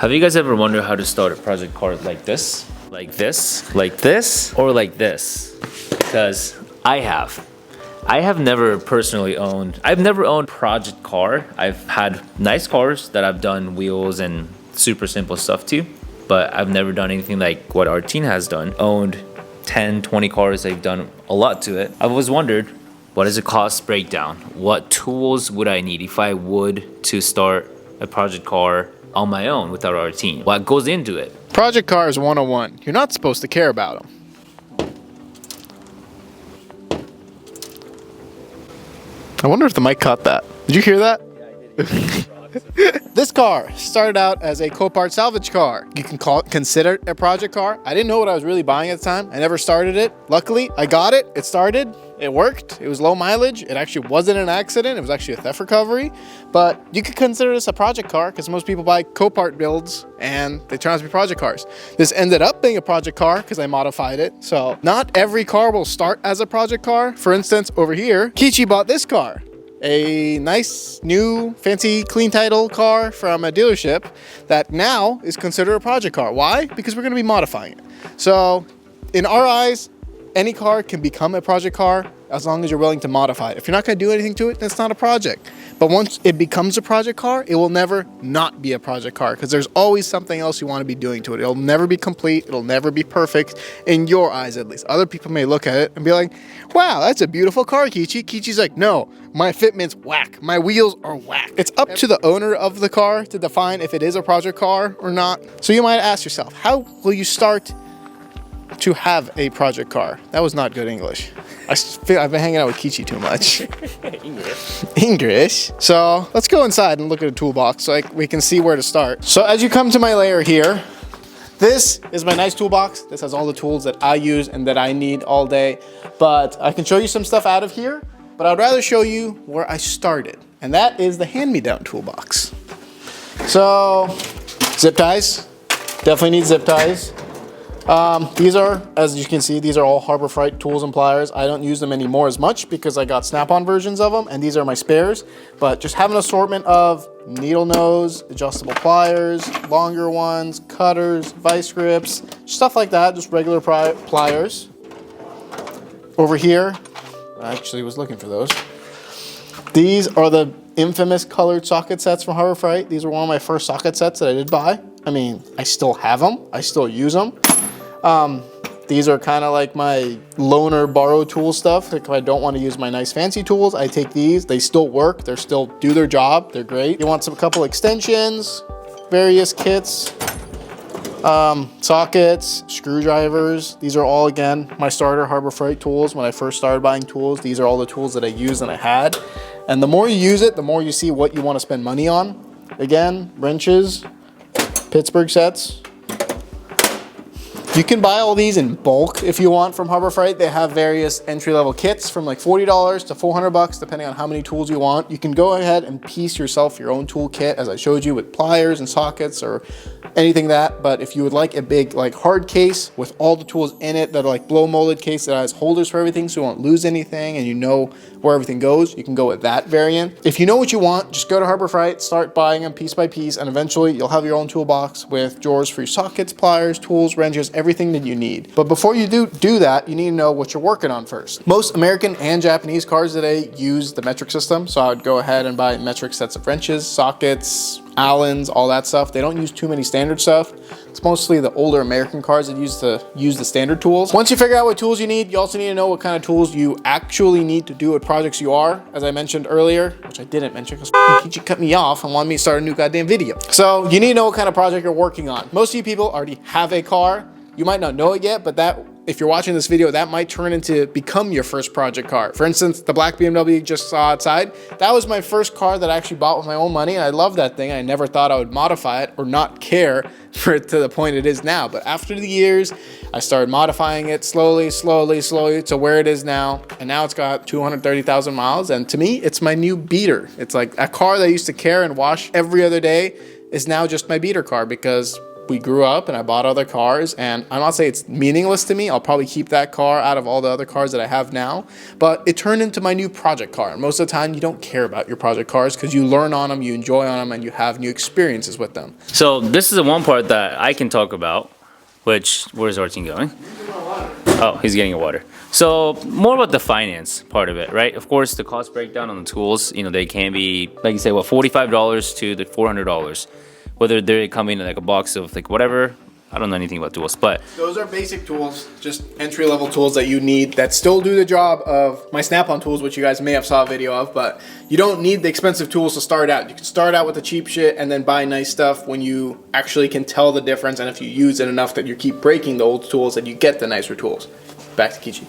Have you guys ever wondered how to start a project car like this? Like this? Like this? Or like this? Because I have. I have never personally I've never owned project car. I've had nice cars that I've done wheels and super simple stuff to, but I've never done anything like what our team has done. Owned 10, 20 cars, they've done a lot to it. I've always wondered, what is a cost breakdown? What tools would I need if I would to start a project car on my own without our team? What goes into it? Project Cars 101. You're not supposed to care about them. I wonder if the mic caught that. Did you hear that? Yeah, I did. This car started out as a Copart salvage car. You can consider it a project car. I didn't know what I was really buying at the time. I never started it. Luckily, I got it. It started. It worked. It was low mileage. It actually wasn't an accident. It was actually a theft recovery. But you could consider this a project car because most people buy Copart builds and they turn out to be project cars. This ended up being a project car because I modified it. So not every car will start as a project car. For instance, over here, Kichi bought this car. A nice, new, fancy, clean title car from a dealership that now is considered a project car. Why? Because we're going to be modifying it. So in our eyes, any car can become a project car as long as you're willing to modify it. If you're not going to do anything to it, then it's not a project. But once it becomes a project car, it will never not be a project car because there's always something else you want to be doing to it. It'll never be complete. It'll never be perfect in your eyes, at least. Other people may look at it and be like, wow, that's a beautiful car, Kichi. Kichi's like, no, my fitment's whack. My wheels are whack. It's up to the owner of the car to define if it is a project car or not. So you might ask yourself, how will you start to have a project car? That was not good English. I feel I've been hanging out with Kichi too much. English. So let's go inside and look at a toolbox so we can see where to start. So as you come to my layer here, this is my nice toolbox. This has all the tools that I use and that I need all day. But I can show you some stuff out of here, but I'd rather show you where I started. And that is the hand-me-down toolbox. So zip ties. Definitely need zip ties. These are, as you can see, these are all Harbor Freight tools and pliers. I don't use them anymore as much because I got snap-on versions of them, and these are my spares. But just have an assortment of needle nose, adjustable pliers, longer ones, cutters, vice grips, stuff like that, just regular pliers. Over here, I actually was looking for those. These are the infamous colored socket sets from Harbor Freight. These were one of my first socket sets that I did buy. I mean, I still have them. I still use them. These are kind of like my loaner borrow tool stuff. Like if I don't want to use my nice fancy tools, I take these. They still work. They still do their job. They're great. You want some couple extensions, various kits, sockets, screwdrivers. These are all, again, my starter Harbor Freight tools. When I first started buying tools, these are all the tools that I used and I had. And the more you use it, the more you see what you want to spend money on. Again, wrenches, Pittsburgh sets. You can buy all these in bulk if you want from Harbor Freight. They have various entry-level kits from like $40 to $400, depending on how many tools you want. You can go ahead and piece yourself your own tool kit, as I showed you, with pliers and sockets or anything that. But if you would like a big like hard case with all the tools in it that are like blow molded case that has holders for everything so you won't lose anything and you know where everything goes, you can go with that variant. If you know what you want, just go to Harbor Freight, start buying them piece by piece, and eventually you'll have your own toolbox with drawers for your sockets, pliers, tools, wrenches, everything that you need. But before you do that, you need to know what you're working on first. Most American and Japanese cars today use the metric system, so I would go ahead and buy metric sets of wrenches, sockets, Allens, all that stuff. They don't use too many standard stuff. It's mostly the older American cars that use the standard tools. Once you figure out what tools you need, you also need to know what kind of tools you actually need to do what projects you are, as I mentioned earlier, which I didn't mention because Kichi cut me off and wanted me to start a new goddamn video. So you need to know what kind of project you're working on. Most of you people already have a car. You might not know it yet, but if you're watching this video, that might turn into become your first project car. For instance, the black BMW you just saw outside, that was my first car that I actually bought with my own money, and I love that thing. I never thought I would modify it or not care for it to the point it is now. But after the years, I started modifying it slowly to where it is now. And now it's got 230,000 miles. And to me, it's my new beater. It's like a car that I used to care and wash every other day is now just my beater car because we grew up and I bought other cars, and I'm not saying it's meaningless to me. I'll probably keep that car out of all the other cars that I have now, but it turned into my new project car. And most of the time you don't care about your project cars because you learn on them, you enjoy on them, and you have new experiences with them. So this is the one part that I can talk about, which, where's our team going? Oh, he's getting a water. So more about the finance part of it, right? Of course, the cost breakdown on the tools, you know, they can be, like you say, what, $45 to the $400. Whether they're coming in like a box of like whatever, I don't know anything about tools, but those are basic tools, just entry-level tools that you need that still do the job of my Snap-on tools, which you guys may have saw a video of, but you don't need the expensive tools to start out. You can start out with the cheap shit and then buy nice stuff when you actually can tell the difference, and if you use it enough that you keep breaking the old tools, that you get the nicer tools. Back to Kichi.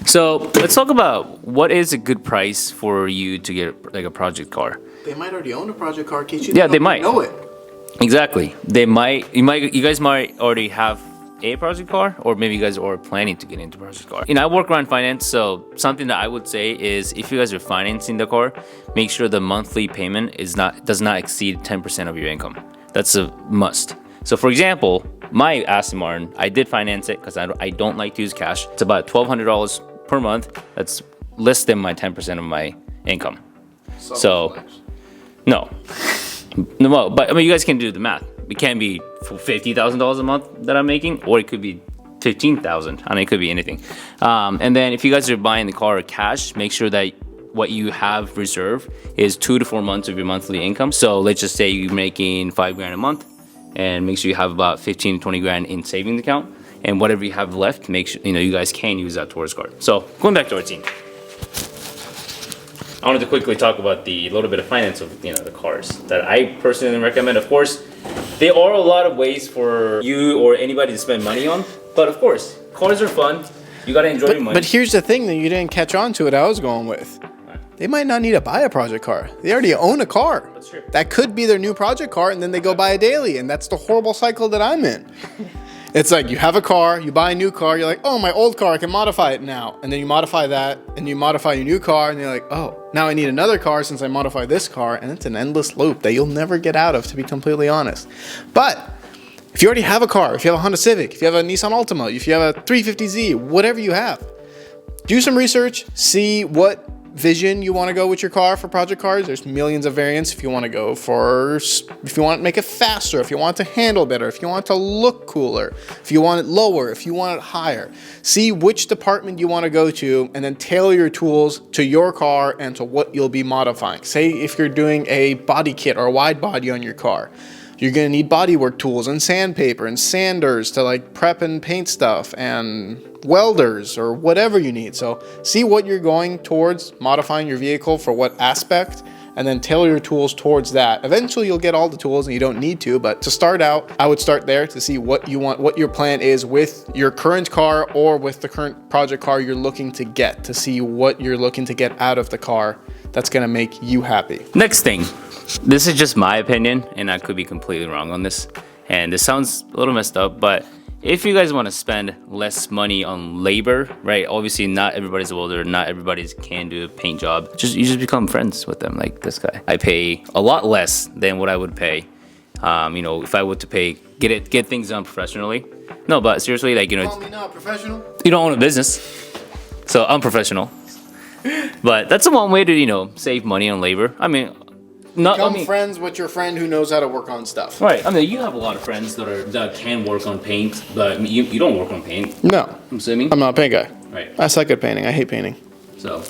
So let's talk about what is a good price for you to get like a project car. They might already own a project car, Kichi. Yeah, they might know it. Exactly. They might. You guys might already have a project car, or maybe you guys are planning to get into project car. You know, I work around finance, so something that I would say is if you guys are financing the car, make sure the monthly payment does not exceed 10% of your income. That's a must. So for example, my Aston Martin, I did finance it because I don't like to use cash. It's about $1,200 per month. That's less than my 10% of my income. So, no, but I mean, you guys can do the math. It can be $50,000 a month that I'm making, or it could be 15,000. I mean, it could be anything. And then if you guys are buying the car cash, make sure that what you have reserved is 2 to 4 months of your monthly income. So let's just say you're making $5,000 a month, and make sure you have about 15 to 20 grand in savings account, and whatever you have left, make sure you guys can use that towards car. So going back to our team, I wanted to quickly talk about the little bit of finance of the cars that I personally recommend. Of course, there are a lot of ways for you or anybody to spend money on, but of course, cars are fun. You gotta enjoy your money. But here's the thing that you didn't catch on to it. I was going with. They might not need to buy a project car. They already own a car. That's true. That could be their new project car, and then they go buy a daily, and that's the horrible cycle that I'm in. It's like you have a car, you buy a new car, you're like, oh, my old car, I can modify it now. And then you modify that, and you modify your new car, and you're like, oh, now I need another car since I modified this car, and it's an endless loop that you'll never get out of, to be completely honest. But if you already have a car, if you have a Honda Civic, if you have a Nissan Altima, if you have a 350Z, whatever you have, do some research, see what vision you want to go with your car for project cars. There's millions of variants. If you want to make it faster, if you want it to handle better, if you want it to look cooler, if you want it lower, if you want it higher, see which department you want to go to, and then tailor your tools to your car and to what you'll be modifying. Say if you're doing a body kit or a wide body on your car, you're going to need bodywork tools and sandpaper and sanders to like prep and paint stuff, and welders or whatever you need. So see what you're going towards modifying your vehicle for what aspect, and then tailor your tools towards that. Eventually you'll get all the tools and you don't need to, but to start out, I would start there to see what you want, what your plan is with your current car or with the current project car you're looking to get, to see what you're looking to get out of the car that's going to make you happy. Next thing, this is just my opinion, and I could be completely wrong on this, and this sounds a little messed up, but if you guys want to spend less money on labor, right? Obviously, not everybody's a welder, not everybody can do a paint job. You just become friends with them, like this guy. I pay a lot less than what I would pay, if I were to get things done professionally. No, but seriously, Call me not professional. You don't own a business, so I'm professional. But that's one way to save money on labor. I mean, Become friends with your friend who knows how to work on stuff. Right. I mean, you have a lot of friends that can work on paint, but you don't work on paint. No. I'm assuming. I'm not a paint guy. Right. I suck at painting. I hate painting. So,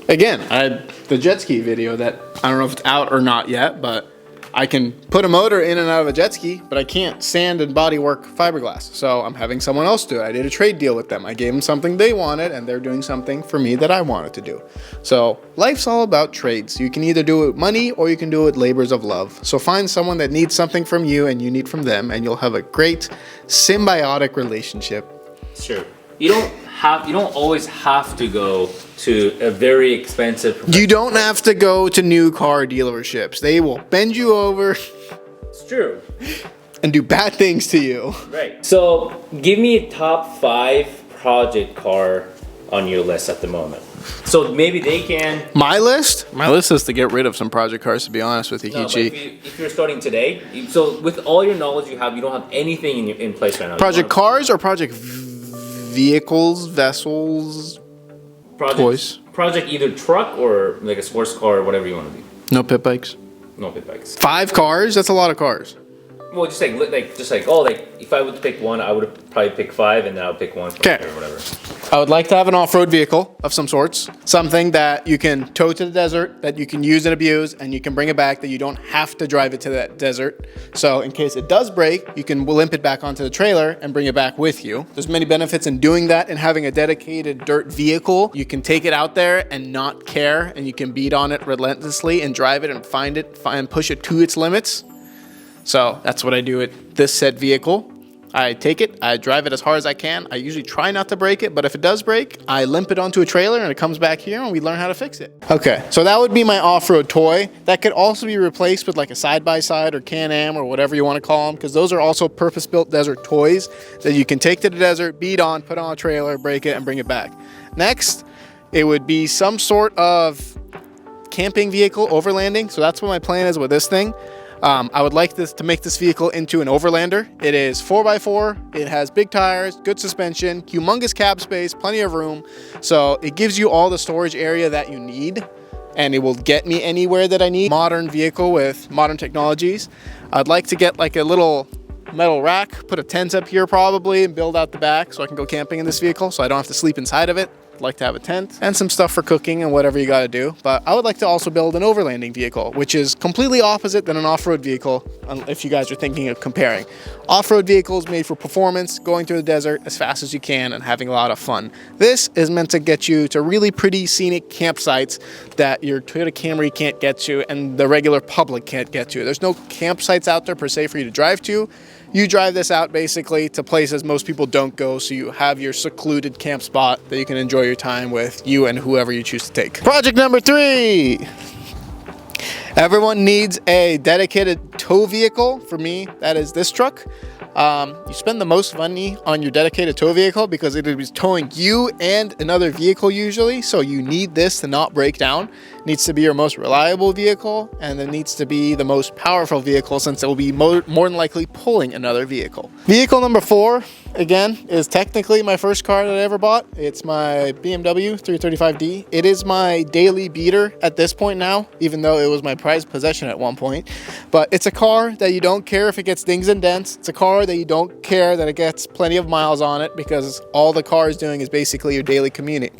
again, I had the jet ski video that I don't know if it's out or not yet, but I can put a motor in and out of a jet ski, but I can't sand and body work fiberglass. So I'm having someone else do it. I did a trade deal with them. I gave them something they wanted, and they're doing something for me that I wanted to do. So life's all about trades. You can either do it with money or you can do it with labors of love. So find someone that needs something from you and you need from them, and you'll have a great symbiotic relationship. Sure. You don't always have to go to a very expensive. You don't have to go to new car dealerships. They will bend you over. It's true. And do bad things to you. Right. So give me a top 5 project car on your list at the moment. So maybe they can. My list is to get rid of some project cars, to be honest with you, No, but Kichi. if you're starting today, so with all your knowledge you don't have anything in place right now. Project cars or project vehicles, vessels, toys? Project either truck or like a sports car or whatever you want to do. No pit bikes. No pit bikes. 5 cars? That's a lot of cars. Well, just if I would pick one, I would probably pick 5, and then I would pick one from there or whatever. I would like to have an off-road vehicle of some sorts. Something that you can tow to the desert, that you can use and abuse, and you can bring it back, that you don't have to drive it to that desert. So in case it does break, you can limp it back onto the trailer and bring it back with you. There's many benefits in doing that and having a dedicated dirt vehicle. You can take it out there and not care, and you can beat on it relentlessly and drive it and find it and push it to its limits. So that's what I do with this said vehicle. I take it, I drive it as hard as I can. I usually try not to break it, but if it does break, I limp it onto a trailer and it comes back here and we learn how to fix it. Okay, so that would be my off-road toy. That could also be replaced with like a side-by-side or Can-Am or whatever you want to call them, because those are also purpose-built desert toys that you can take to the desert, beat on, put on a trailer, break it, and bring it back. Next, it would be some sort of camping vehicle overlanding. So that's what my plan is with this thing. I would like to make this vehicle into an overlander. It is 4x4, it has big tires, good suspension, humongous cab space, plenty of room. So it gives you all the storage area that you need, and it will get me anywhere that I need. Modern vehicle with modern technologies. I'd like to get like a little metal rack, put a tent up here probably, and build out the back so I can go camping in this vehicle so I don't have to sleep inside of it. I'd like to have a tent and some stuff for cooking and whatever you got to do. But I would like to also build an overlanding vehicle, which is completely opposite than an off-road vehicle, if you guys are thinking of comparing. Off-road vehicles made for performance, going through the desert as fast as you can and having a lot of fun. This is meant to get you to really pretty scenic campsites that your Toyota Camry can't get to and the regular public can't get to. There's no campsites out there per se for you to drive to. You drive this out basically to places most people don't go, so you have your secluded camp spot that you can enjoy your time with you and whoever you choose to take. Project number 3. Everyone needs a dedicated tow vehicle. For me, that is this truck. You spend the most money on your dedicated tow vehicle because it is towing you and another vehicle usually, so you need this to not break down. It needs to be your most reliable vehicle, and it needs to be the most powerful vehicle since it will be more than likely pulling another vehicle. Vehicle number 4, again, is technically my first car that I ever bought. It's my BMW 335D. It is my daily beater at this point now, even though it was my prized possession at one point. But it's a car that you don't care if it gets dings and dents. It's a car that you don't care that it gets plenty of miles on it because all the car is doing is basically your daily commuting.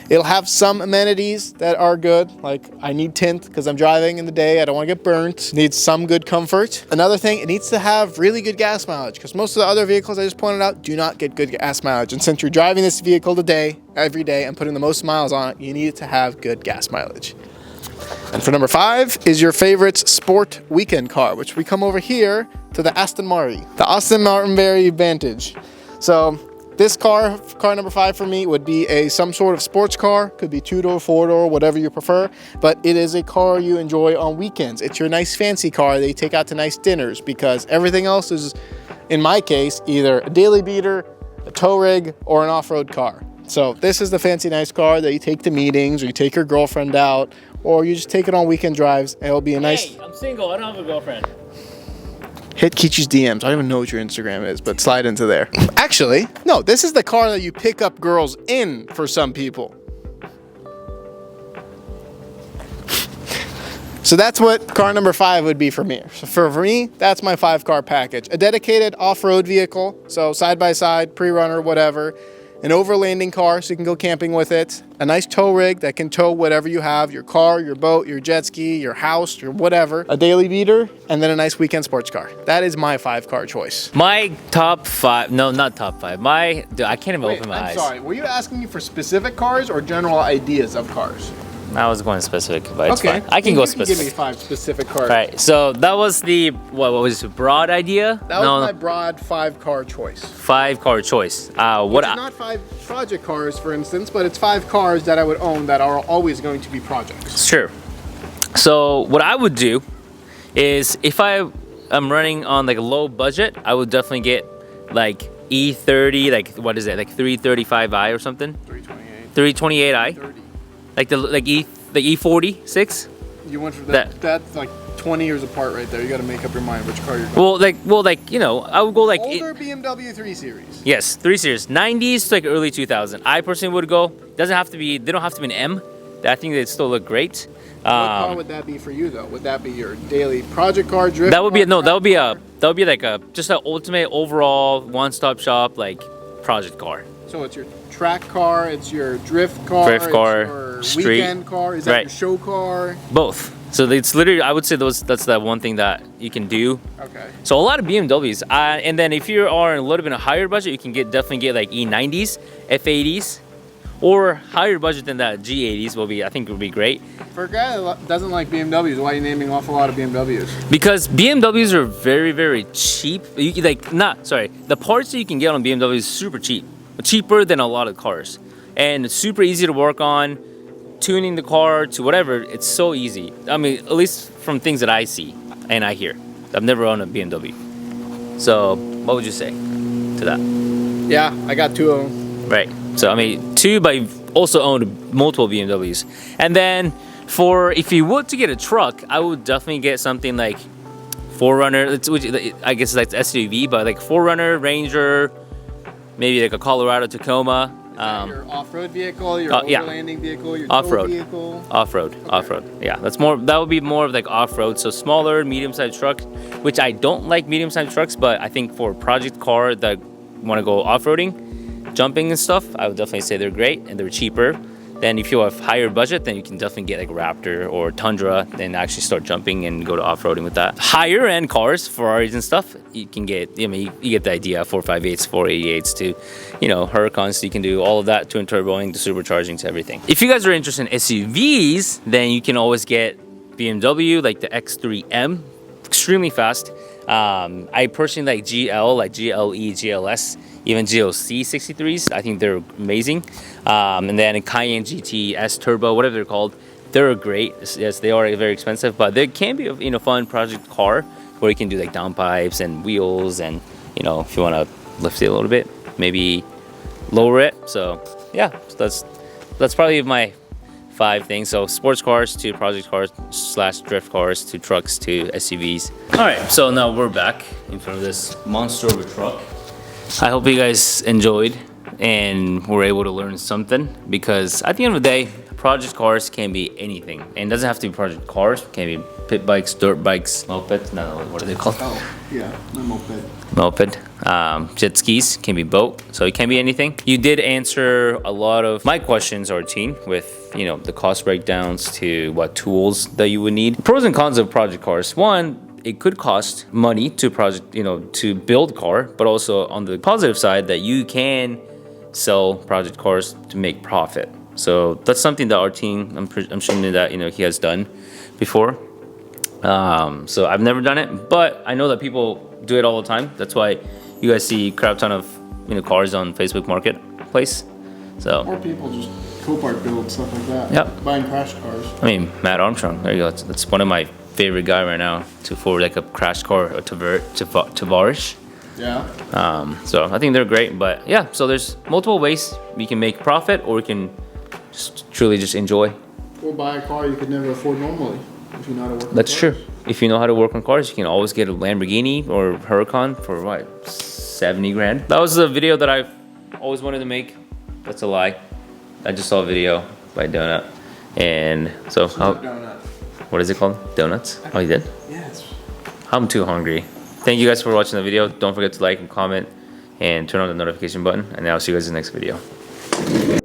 It'll have some amenities that are good, like I need tint because I'm driving in the day. I don't want to get burnt. Needs some good comfort. Another thing, it needs to have really good gas mileage because most of the other vehicles I just pointed out do not get good gas mileage. And since you're driving this vehicle every day and putting the most miles on it, you need it to have good gas mileage. And for number 5 is your favorite sport weekend car, which we come over here to the Aston Martin. The Aston Martin Vantage. So this car number 5 for me would be some sort of sports car. Could be 2-door, 4-door, whatever you prefer. But it is a car you enjoy on weekends. It's your nice fancy car that you take out to nice dinners because everything else is, in my case, either a daily beater, a tow rig, or an off-road car. So this is the fancy nice car that you take to meetings or you take your girlfriend out or you just take it on weekend drives and it'll be a nice... Hey, I'm single, I don't have a girlfriend. Hit Kichi's DMs. I don't even know what your Instagram is, but slide into there. Actually, no, this is the car that you pick up girls in for some people. So that's what car number 5 would be for me. So for me, that's my 5-car package. A dedicated off-road vehicle, so side-by-side, pre-runner, whatever. An overlanding car so you can go camping with it. A nice tow rig that can tow whatever you have, your car, your boat, your jet ski, your house, your whatever. A daily beater, and then a nice weekend sports car. That is my 5-car choice. My top 5, no, not top 5. I can't even open my eyes. I'm sorry, were you asking me for specific cars or general ideas of cars? I was going specific, but it's okay. fine. I can go specific. Give me 5 specific cars. All right, so that was the, what was it, broad idea? That was my broad 5-car choice. 5-car choice. It's not 5 project cars, for instance, but it's 5 cars that I would own that are always going to be projects. Sure. So what I would do is if I'm running on like a low budget, I would definitely get like E30, like what is it, like 335i or something? 328. 328i. 30. like the E46. You went for that. That's like 20 years apart right there. You got to make up your mind which car you're going. Well, like you know, I would go like older BMW 3 Series. Yes, 3 Series, 90s to like early 2000. I personally would go. Doesn't have to be. They don't have to be an M. I think they still look great. What car would that be for you though? Would that be your daily project car, drift? That would be car, that would be like a just an ultimate overall one-stop shop like project car. So it's your track car, it's your drift car, it's your street weekend car. Is that your show car? Both. So it's literally, I would say that's that one thing that you can do. Okay. So a lot of BMWs, and then if you are in a little bit of higher budget, you can definitely get like E90s, F80s, or higher budget than that, G80s I think would be great. For a guy that doesn't like BMWs, why are you naming off a lot of BMWs? Because BMWs are very, very cheap. The parts that you can get on BMW is super cheap, cheaper than a lot of cars, and it's super easy to work on. Tuning the car to whatever, it's so easy. I mean, at least from things that I see and I hear. I've never owned a BMW. So, what would you say to that? Yeah, I got 2 of them. Right. So, I mean, 2, but you've also owned multiple BMWs. And then, if you were to get a truck, I would definitely get something like 4Runner, which I guess it's like SUV, but like 4Runner, Ranger, maybe like a Colorado Tacoma. Your off-road vehicle, your overlanding vehicle, your tow vehicle. Off-road. Yeah, that would be more of like off-road. So smaller, medium-sized trucks, which I don't like medium-sized trucks, but I think for a project car that want to go off-roading, jumping and stuff, I would definitely say they're great and they're cheaper. Then if you have higher budget, then you can definitely get like Raptor or Tundra and actually start jumping and go to off-roading with that. Higher end cars, Ferraris and stuff, you can get, I mean, you get the idea, 458s, 488s to, you know, Huracans, you can do all of that, twin turboing to supercharging to everything. If you guys are interested in SUVs, then you can always get BMW, like the X3M, extremely fast. I personally like GL, like GLE, GLS, even GLC 63s. I think they're amazing. And then a Cayenne GT, S Turbo, whatever they're called, they're great. Yes, they are very expensive, but they can be a fun project car where you can do like downpipes and wheels, and if you want to lift it a little bit, maybe lower it. So yeah, so that's probably my 5 things. So sports cars to project cars / drift cars to trucks to SUVs. All right, so now we're back in front of this monster of a truck. I hope you guys enjoyed and were able to learn something, because at the end of the day, project cars can be anything, and it doesn't have to be project cars. It can be pit bikes, dirt bikes, mopeds. No, what are they called? Oh, yeah, a moped. Moped. Jet skis, can be boat, so it can be anything. You did answer a lot of my questions, Artine, with the cost breakdowns to what tools that you would need. Pros and cons of project cars. One, it could cost money to to build car, but also on the positive side that you can sell project cars to make profit. So that's something that our team, I'm assuming that he has done before. So I've never done it, but I know that people do it all the time. That's why you guys see a crap ton of cars on Facebook Marketplace. So or people just Copart build stuff like that. Yep. Buying crash cars. I mean, Matt Armstrong. There you go. That's one of my favorite guy right now to forward like a crash car or Tavares. Yeah. So I think they're great, but yeah. So there's multiple ways we can make profit, or we can truly just enjoy. Or buy a car you could never afford normally if you know how to work. That's true. If you know how to work on cars, you can always get a Lamborghini or Huracan for what, 70 grand. That was the video that I've always wanted to make. That's a lie. I just saw a video by Donut, and so Donut. What is it called? Donuts? Oh, you did? Yes. I'm too hungry. Thank you guys for watching the video. Don't forget to like and comment and turn on the notification button, and I'll see you guys in the next video.